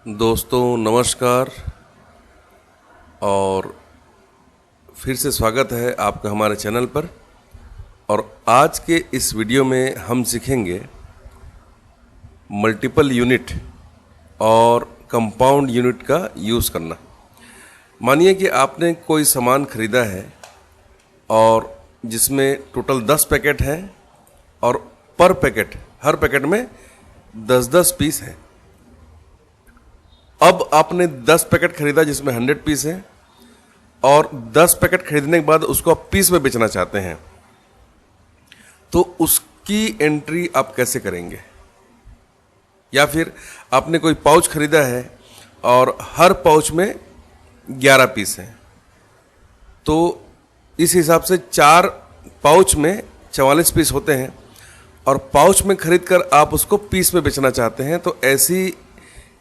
दोस्तों नमस्कार और फिर से स्वागत है आपका हमारे चैनल पर। और आज के इस वीडियो में हम सीखेंगे मल्टीपल यूनिट और कंपाउंड यूनिट का यूज़ करना। मानिए कि आपने कोई सामान खरीदा है और जिसमें टोटल 10 पैकेट हैं और पर पैकेट हर पैकेट में 10-10 पीस है। अब आपने 10 पैकेट खरीदा जिसमें 100 पीस है और 10 पैकेट खरीदने के बाद उसको आप पीस में बेचना चाहते हैं, तो उसकी एंट्री आप कैसे करेंगे? या फिर आपने कोई पाउच खरीदा है और हर पाउच में 11 पीस हैं, तो इस हिसाब से 4 पाउच में 44 पीस होते हैं और पाउच में खरीद कर आप उसको पीस में बेचना चाहते हैं। तो ऐसी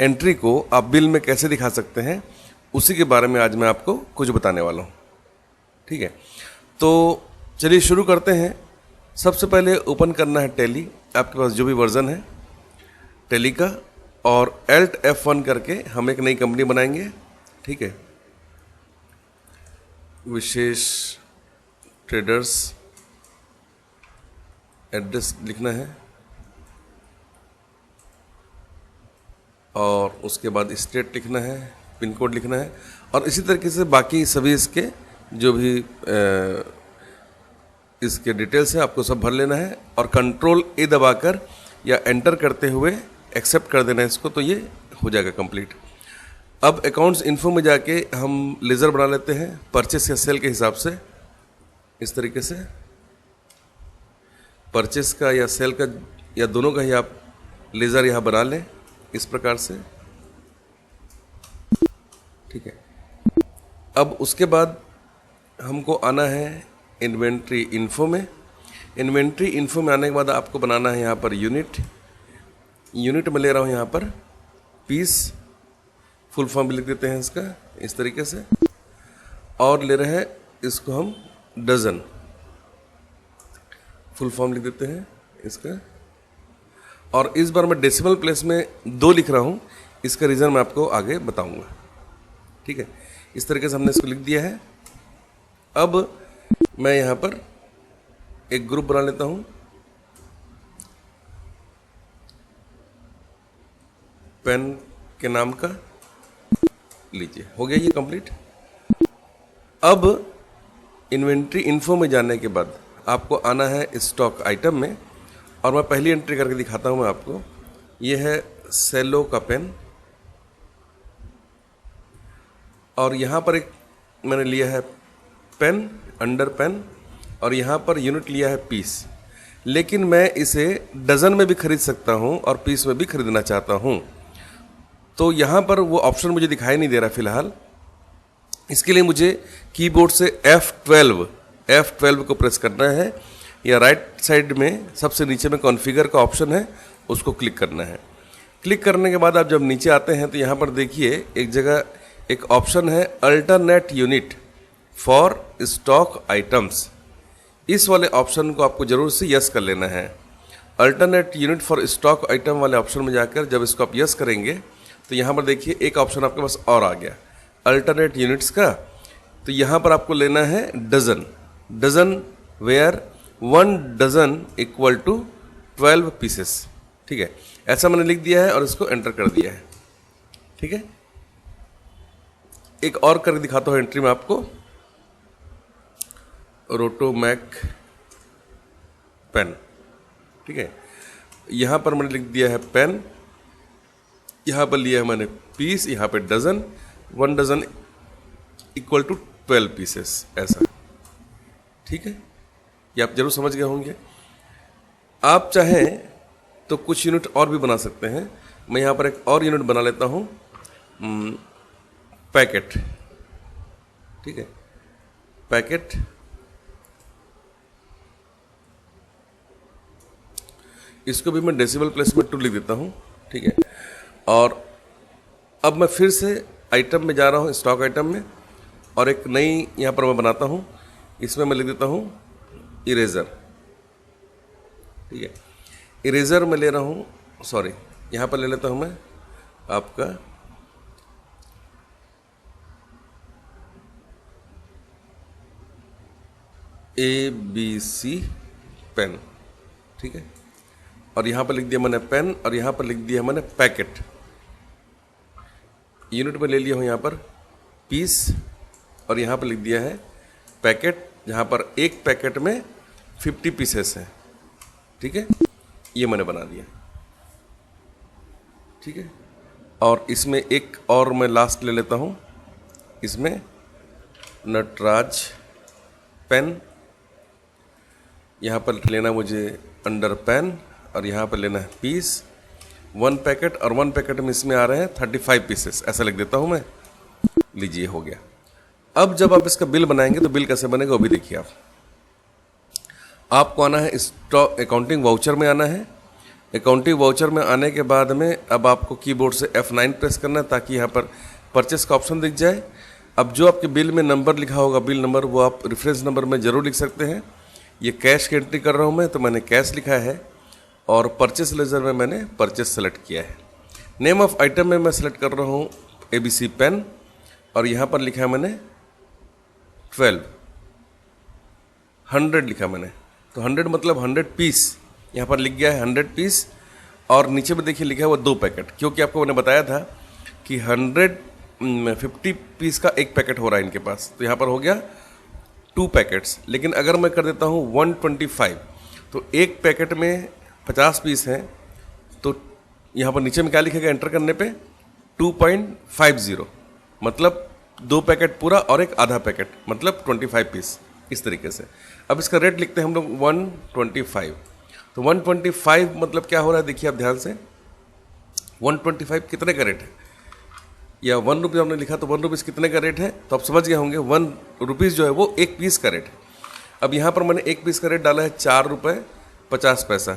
एंट्री को आप बिल में कैसे दिखा सकते हैं, उसी के बारे में आज मैं आपको कुछ बताने वाला हूँ। ठीक है, तो चलिए शुरू करते हैं। सबसे पहले ओपन करना है टैली, आपके पास जो भी वर्जन है टैली का, और Alt F1 करके हम एक नई कंपनी बनाएंगे। ठीक है, विशेष ट्रेडर्स, एड्रेस लिखना है और उसके बाद स्टेट लिखना है, पिन कोड लिखना है, और इसी तरीके से बाकी सभी इसके जो भी इसके डिटेल्स है आपको सब भर लेना है और कंट्रोल ए दबाकर या एंटर करते हुए एक्सेप्ट कर देना है इसको, तो ये हो जाएगा कंप्लीट। अब अकाउंट्स इन्फो में जाके हम लेज़र बना लेते हैं परचेस या सेल के हिसाब से। इस तरीके से परचेस का या सेल का या दोनों का ही आप लेज़र यहाँ बना लें इस प्रकार से। ठीक है, अब उसके बाद हमको आना है इन्वेंट्री इन्फो में। इन्वेंट्री इन्फो में आने के बाद आपको बनाना है यहाँ पर यूनिट में ले रहा हूँ यहाँ पर पीस, फुल फॉर्म भी लिख देते हैं इसका इस तरीके से, और ले रहे हैं इसको हम डजन, फुल फॉर्म लिख देते हैं इसका। और इस बार मैं डेसिमल प्लेस में 2 लिख रहा हूँ, इसका रीज़न मैं आपको आगे बताऊंगा। ठीक है, इस तरीके से हमने इसको लिख दिया है। अब मैं यहाँ पर एक ग्रुप बना लेता हूँ, पेन के नाम का, लीजिए हो गया ये कंप्लीट। अब इन्वेंट्री इन्फो में जाने के बाद आपको आना है स्टॉक आइटम में, और मैं पहली एंट्री करके दिखाता हूं मैं आपको। ये है सेलो का पेन, और यहाँ पर एक मैंने लिया है पेन, अंडर पेन, और यहाँ पर यूनिट लिया है पीस। लेकिन मैं इसे डजन में भी खरीद सकता हूँ और पीस में भी खरीदना चाहता हूँ, तो यहाँ पर वो ऑप्शन मुझे दिखाई नहीं दे रहा फिलहाल। इसके लिए मुझे कीबोर्ड से F12 को प्रेस करना है, या राइट साइड में सबसे नीचे में कॉन्फ़िगर का ऑप्शन है, उसको क्लिक करना है। क्लिक करने के बाद आप जब नीचे आते हैं तो यहाँ पर देखिए एक जगह एक ऑप्शन है alternate unit for stock items. इस वाले ऑप्शन को आपको जरूर से यस कर लेना है। Alternate unit for stock item वाले ऑप्शन में जाकर जब इसको आप यस करेंगे तो यहाँ पर देखिए एक ऑप्शन आपके पास और आ गया अल्टरनेट यूनिट्स का। तो यहाँ पर आपको लेना है dozen where 1 dozen equal to 12 pieces. ठीक है, ऐसा मैंने लिख दिया है और इसको एंटर कर दिया है। ठीक है, एक और करके दिखाता हूँ एंट्री में आपको, रोटोमैक पेन। ठीक है, यहाँ पर मैंने लिख दिया है पेन, यहाँ पर लिया है मैंने पीस, यहाँ पे dozen, 1 dozen equal to 12 pieces, ऐसा। ठीक है, ये आप जरूर समझ गए होंगे। आप चाहें तो कुछ यूनिट और भी बना सकते हैं। मैं यहाँ पर एक और यूनिट बना लेता हूँ, पैकेट। ठीक है, पैकेट, इसको भी मैं डेसिमल प्लेस में 2 लिख देता हूँ। ठीक है, और अब मैं फिर से आइटम में जा रहा हूँ, स्टॉक आइटम में, और एक नई यहाँ पर मैं बनाता हूँ। इसमें मैं लिख देता हूँ इरेज़र। ठीक है, इरेज़र में ले रहा हूँ, सॉरी यहाँ पर ले लेता हूँ मैं आपका ABC पेन, ठीक है। और यहाँ पर लिख दिया मैंने पेन और यहाँ पर लिख दिया मैंने पैकेट। यूनिट में ले लिया हूँ यहाँ पर पीस और यहाँ पर लिख दिया है पैकेट, जहाँ पर एक पैकेट में 50 पीसेस हैं, ठीक है। ये मैंने बना दिया, ठीक है। और इसमें एक और मैं लास्ट ले लेता हूँ, इसमें नटराज पेन, यहाँ पर लेना मुझे अंडर पेन और यहाँ पर लेना है पीस, 1 पैकेट और 1 पैकेट में इसमें आ रहे हैं 35 पीसेस, ऐसा लिख देता हूँ मैं। लीजिए हो गया। अब जब आप इसका बिल बनाएंगे तो बिल कैसे बनेगा वो भी देखिए आप। आपको आना है स्टॉक अकाउंटिंग वाउचर में आना है। अकाउंटिंग वाउचर में आने के बाद में अब आपको कीबोर्ड से F9 प्रेस करना है ताकि यहाँ पर परचेस का ऑप्शन दिख जाए। अब जो आपके बिल में नंबर लिखा होगा, बिल नंबर, वो आप रेफरेंस नंबर में ज़रूर लिख सकते हैं। ये कैश की एंट्री कर रहा हूँ मैं, तो मैंने कैश लिखा है और परचेस लेजर में मैंने परचेस सेलेक्ट किया है। नेम ऑफ आइटम में मैं सेलेक्ट कर रहा हूँ ABC पेन और यहाँ पर लिखा है मैंने 12, 100 लिखा मैंने, तो 100 मतलब 100 पीस, यहाँ पर लिख गया है 100 पीस। और नीचे में देखिए लिखा है वो 2 पैकेट, क्योंकि आपको मैंने बताया था कि 150 पीस का एक पैकेट हो रहा है इनके पास, तो यहाँ पर हो गया 2 पैकेट्स। लेकिन अगर मैं कर देता हूँ 125, तो एक पैकेट में 50 पीस हैं, तो यहाँ पर नीचे में क्या लिखेगा एंटर करने पे 2.50, मतलब 2 पैकेट पूरा और एक आधा पैकेट, मतलब 25 पीस, इस तरीके से। अब इसका रेट लिखते हैं हम लोग 125। तो 125 मतलब क्या हो रहा है देखिए आप ध्यान से, 125 कितने का रेट है, या 1 रुपये हमने लिखा तो 1 रुपीज़ कितने का रेट है, तो आप समझ गए होंगे 1 रुपीज़ जो है वो एक पीस का रेट है। अब यहाँ पर मैंने एक पीस का रेट डाला है 4 रुपये 50 पैसा,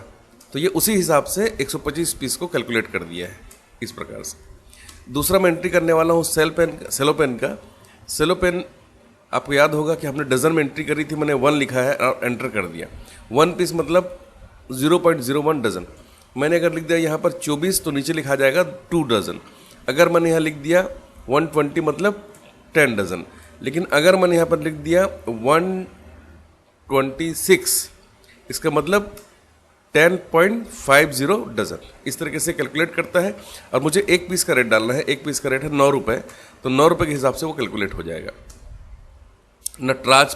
तो ये उसी हिसाब से 125 पीस को कैलकुलेट कर दिया है इस प्रकार से। दूसरा मैं एंट्री करने वाला हूँ सेलो पेन का। सेलो पेन आपको याद होगा कि हमने डज़न में एंट्री करी थी, मैंने 1 लिखा है और एंटर कर दिया। 1 पीस मतलब 0.01 डज़न। मैंने अगर लिख दिया यहाँ पर 24 तो नीचे लिखा जाएगा 2 डज़न। अगर मैंने यहाँ लिख दिया 120 मतलब 10 डज़न। लेकिन अगर मैंने यहाँ पर लिख दिया 126, इसका मतलब 10.50 डज़न। इस तरीके से कैलकुलेट करता है। और मुझे एक पीस का रेट डालना है, एक पीस का रेट है 9 रुपये, तो 9 रुपये के हिसाब से वो कैलकुलेट हो जाएगा। नटराज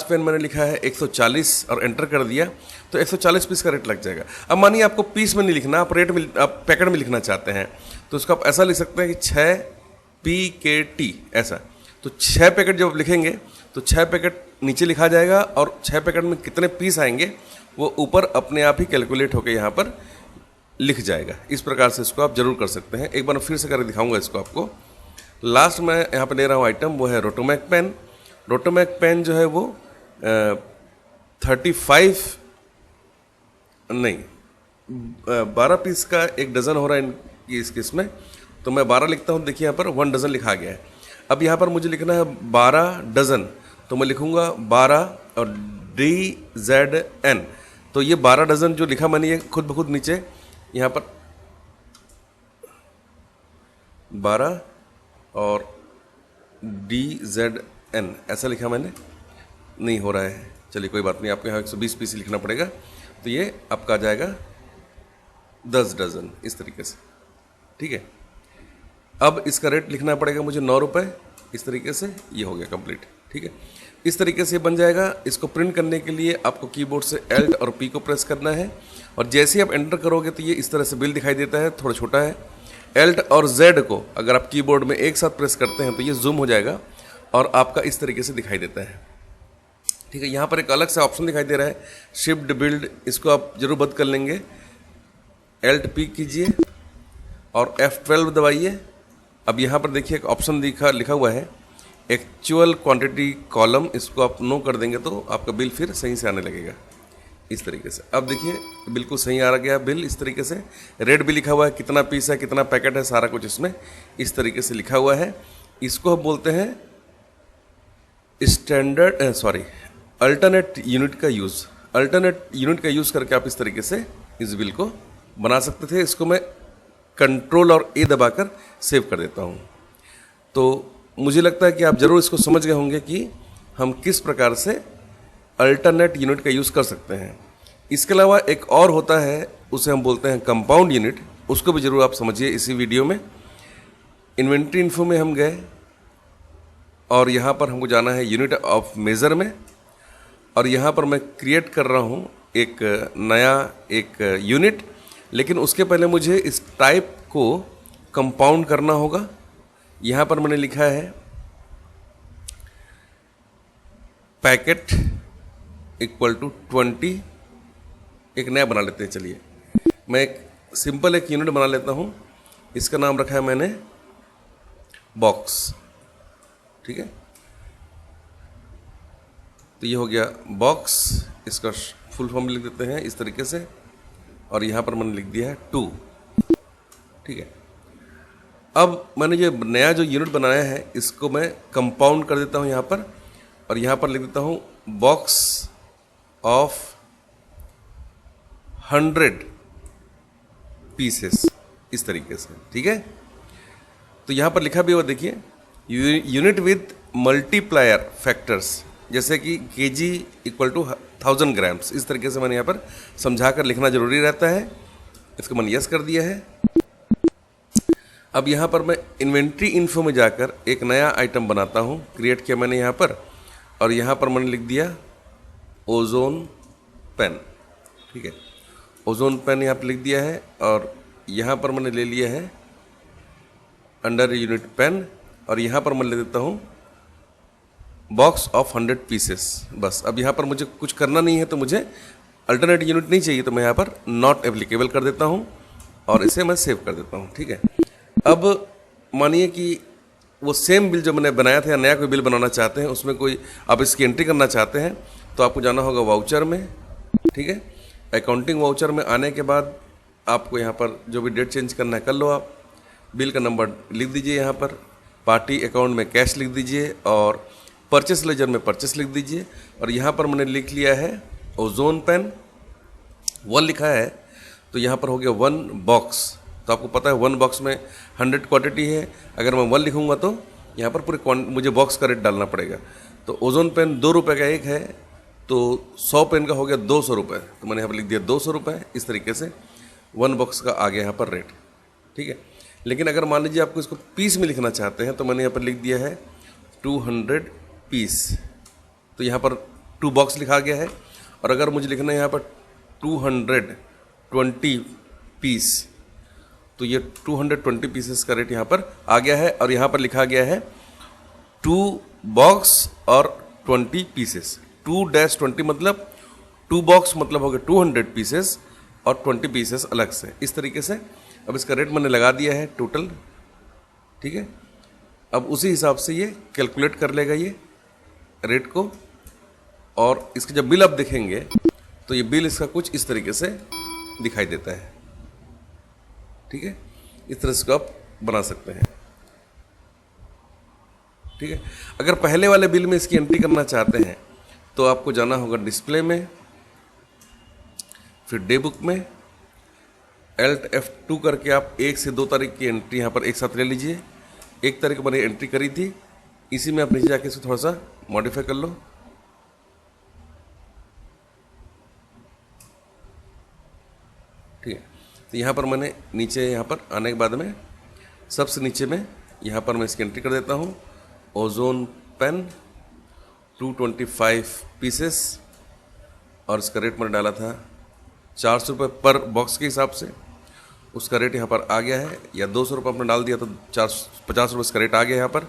पेन मैंने लिखा है 140 और एंटर कर दिया, तो 140 पीस का रेट लग जाएगा। अब मानिए आपको पीस में नहीं लिखना, आप रेट में, आप पैकेट में लिखना चाहते हैं, तो उसको आप ऐसा लिख सकते हैं कि 6 PKT ऐसा। तो 6 पैकेट जब आप लिखेंगे तो 6 पैकेट नीचे लिखा जाएगा और 6 पैकेट में कितने पीस आएंगे वो ऊपर अपने आप ही कैलकुलेट होकर यहाँ पर लिख जाएगा। इस प्रकार से इसको आप जरूर कर सकते हैं। एक बार फिर से करके दिखाऊंगा इसको आपको। लास्ट मैं यहाँ पर ले रहा हूँ आइटम, वो है रोटोमैक पेन। रोटोमैक पेन जो है वो 12 पीस का एक डज़न हो रहा है इस केस में, तो मैं 12 लिखता हूँ। देखिए यहाँ पर 1 डज़न लिखा गया है। अब यहाँ पर मुझे लिखना है 12 डज़न, तो मैं लिखूँगा 12 और DZN। तो ये 12 डज़न जो लिखा मैंने, ये खुद ब खुद नीचे यहाँ पर 12 और DZN ऐसा लिखा मैंने, नहीं हो रहा है। चलिए कोई बात नहीं, आपको यहाँ 120 पीस लिखना पड़ेगा, तो ये आपका आ जाएगा 10 डज़न इस तरीके से, ठीक है। अब इसका रेट लिखना पड़ेगा मुझे 9 रुपये, इस तरीके से ये हो गया कंप्लीट, ठीक है। इस तरीके से बन जाएगा। इसको प्रिंट करने के लिए आपको कीबोर्ड से Alt और P को प्रेस करना है, और जैसे ही आप एंटर करोगे तो ये इस तरह से बिल दिखाई देता है, थोड़ा छोटा है। Alt और Z को अगर आप कीबोर्ड में एक साथ प्रेस करते हैं तो ये जूम हो जाएगा और आपका इस तरीके से दिखाई देता है, ठीक है। यहाँ पर एक अलग सा ऑप्शन दिखाई दे रहा है शिफ्ट बिल्ड, इसको आप जरूर बंद कर लेंगे। Alt P कीजिए और F12 दबाइए। अब यहाँ पर देखिए एक ऑप्शन लिखा हुआ है एक्चुअल क्वांटिटी कॉलम, इसको आप नो कर देंगे तो आपका बिल फिर सही से आने लगेगा इस तरीके से। अब देखिए बिल्कुल सही आ गया बिल इस तरीके से। रेट भी लिखा हुआ है, कितना पीस है, कितना पैकेट है, सारा कुछ इसमें इस तरीके से लिखा हुआ है। इसको हम बोलते हैं अल्टरनेट यूनिट का यूज़। अल्टरनेट यूनिट का यूज़ करके आप इस तरीके से इस बिल को बना सकते थे। इसको मैं कंट्रोल और A दबाकर सेव कर देता हूँ। तो मुझे लगता है कि आप ज़रूर इसको समझ गए होंगे कि हम किस प्रकार से अल्टरनेट यूनिट का यूज़ कर सकते हैं। इसके अलावा एक और होता है, उसे हम बोलते हैं कंपाउंड यूनिट, उसको भी ज़रूर आप समझिए इसी वीडियो में। इन्वेंट्री इन्फो में हम गए और यहाँ पर हमको जाना है यूनिट ऑफ मेज़र में, और यहाँ पर मैं क्रिएट कर रहा हूँ एक नया एक यूनिट, लेकिन उसके पहले मुझे इस टाइप को कंपाउंड करना होगा। यहाँ पर मैंने लिखा है पैकेट इक्वल टू 20, एक नया बना लेते हैं। चलिए मैं एक सिंपल एक यूनिट बना लेता हूँ, इसका नाम रखा है मैंने बॉक्स, ठीक है। तो ये हो गया बॉक्स, इसका फुल फॉर्म लिख देते हैं इस तरीके से, और यहाँ पर मैंने लिख दिया है 2, ठीक है। अब मैंने ये नया जो यूनिट बनाया है इसको मैं कंपाउंड कर देता हूँ यहाँ पर, और यहाँ पर लिख देता हूँ बॉक्स ऑफ 100 पीसेस, इस तरीके से, ठीक है। तो यहाँ पर लिखा भी हुआ देखिए, यूनिट विद मल्टीप्लायर फैक्टर्स, जैसे कि केजी इक्वल टू 1000 ग्राम्स, इस तरीके से मैंने यहाँ पर समझा कर लिखना जरूरी रहता है। इसको मैंने यस कर दिया है। अब यहाँ पर मैं इन्वेंट्री इन्फो में जाकर एक नया आइटम बनाता हूँ, क्रिएट किया मैंने यहाँ पर, और यहाँ पर मैंने लिख दिया ओजोन पेन, ठीक है। ओजोन पेन यहाँ पर लिख दिया है, और यहाँ पर मैंने ले लिया है अंडर यूनिट पेन, और यहाँ पर मैं ले देता हूँ बॉक्स ऑफ 100 पीसेस। बस अब यहाँ पर मुझे कुछ करना नहीं है, तो मुझे अल्टरनेट यूनिट नहीं चाहिए, तो मैं यहाँ पर नॉट एप्लीकेबल कर देता हूँ और इसे मैं सेव कर देता हूँ, ठीक है। अब मानिए कि वो सेम बिल जो मैंने बनाया था या नया कोई बिल बनाना चाहते हैं, उसमें कोई आप इसकी एंट्री करना चाहते हैं, तो आपको जाना होगा वाउचर में, ठीक है। अकाउंटिंग वाउचर में आने के बाद आपको यहाँ पर जो भी डेट चेंज करना है कर लो आप, बिल का नंबर लिख दीजिए यहाँ पर, पार्टी अकाउंट में कैश लिख दीजिए, और परचेस लेजर में परचेस लिख दीजिए। और यहाँ पर मैंने लिख लिया है ओजोन पेन 1 लिखा है, तो यहाँ पर हो गया 1 बॉक्स। तो आपको पता है 1 बॉक्स में 100 क्वांटिटी है, अगर मैं 1 लिखूँगा तो यहाँ पर पूरे मुझे बॉक्स का रेट डालना पड़ेगा। तो ओजोन पेन 2 रुपये का एक है, तो 100 पेन का हो गया 200 रुपये, तो मैंने यहाँ पर लिख दिया 200 रुपये। इस तरीके से 1 बॉक्स का आ गया यहाँ पर रेट, ठीक है। लेकिन अगर मान लीजिए आपको इसको पीस में लिखना चाहते हैं, तो मैंने यहाँ पर लिख दिया है 200 पीस, तो यहाँ पर 2 बॉक्स लिखा गया है। और अगर मुझे लिखना है यहाँ पर 220 पीस, तो ये 220 पीसेस का रेट यहाँ पर आ गया है, और यहाँ पर लिखा गया है 2 बॉक्स और 20 पीसेस। 2-20 मतलब 2 बॉक्स मतलब हो गया 200 पीसेस, और 20 पीसेस अलग से, इस तरीके से। अब इसका रेट मैंने लगा दिया है टोटल, ठीक है। अब उसी हिसाब से ये कैलकुलेट कर लेगा ये रेट को, और इसका जब बिल आप देखेंगे तो ये बिल इसका कुछ इस तरीके से दिखाई देता है, ठीक है। इस तरह से आप बना सकते हैं, ठीक है। अगर पहले वाले बिल में इसकी एंट्री करना चाहते हैं, तो आपको जाना होगा डिस्प्ले में, फिर डे बुक में Alt F2 करके आप 1 से 2 तारीख की एंट्री यहाँ पर एक साथ ले लीजिए। 1 तारीख को मैंने एंट्री करी थी, इसी में आप नीचे जाके इसको थोड़ा सा मॉडिफाई कर लो, ठीक है। तो यहाँ पर मैंने नीचे यहाँ पर आने के बाद में सबसे नीचे में यहाँ पर मैं इसकी एंट्री कर देता हूँ ओजोन पेन 225 पीसेस, और इसका रेट मैंने डाला था 400 रुपये पर बॉक्स के हिसाब से, उसका रेट यहाँ पर आ गया है। या 200 रुपये आपने डाल दिया तो 450 रुपये इसका रेट आ गया यहाँ पर,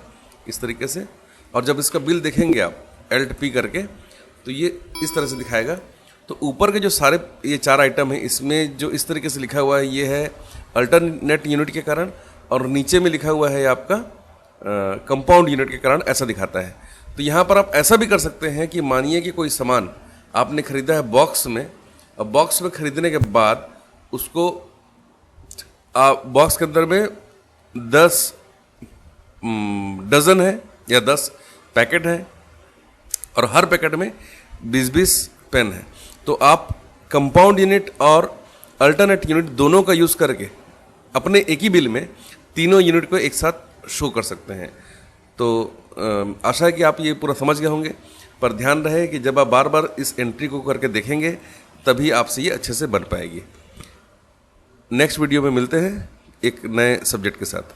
इस तरीके से। और जब इसका बिल देखेंगे आप Alt-P करके, तो ये इस तरह से दिखाएगा। तो ऊपर के जो सारे ये 4 आइटम हैं, इसमें जो इस तरीके से लिखा हुआ है ये है अल्टरनेट यूनिट के कारण, और नीचे में लिखा हुआ है आपका कंपाउंड यूनिट के कारण, ऐसा दिखाता है। तो यहाँ पर आप ऐसा भी कर सकते हैं कि मानिए कि कोई सामान आपने खरीदा है बॉक्स में, और बॉक्स में खरीदने के बाद उसको बॉक्स के अंदर में 10 डजन है या 10 पैकेट है, और हर पैकेट में 20-20 पेन है। तो आप कंपाउंड यूनिट और अल्टरनेट यूनिट दोनों का यूज़ करके अपने एक ही बिल में तीनों यूनिट को एक साथ शो कर सकते हैं। तो आशा है कि आप ये पूरा समझ गए होंगे। पर ध्यान रहे कि जब आप बार बार इस एंट्री को करके देखेंगे तभी आपसे ये अच्छे से बन पाएगी। नेक्स्ट वीडियो में मिलते हैं एक नए सब्जेक्ट के साथ।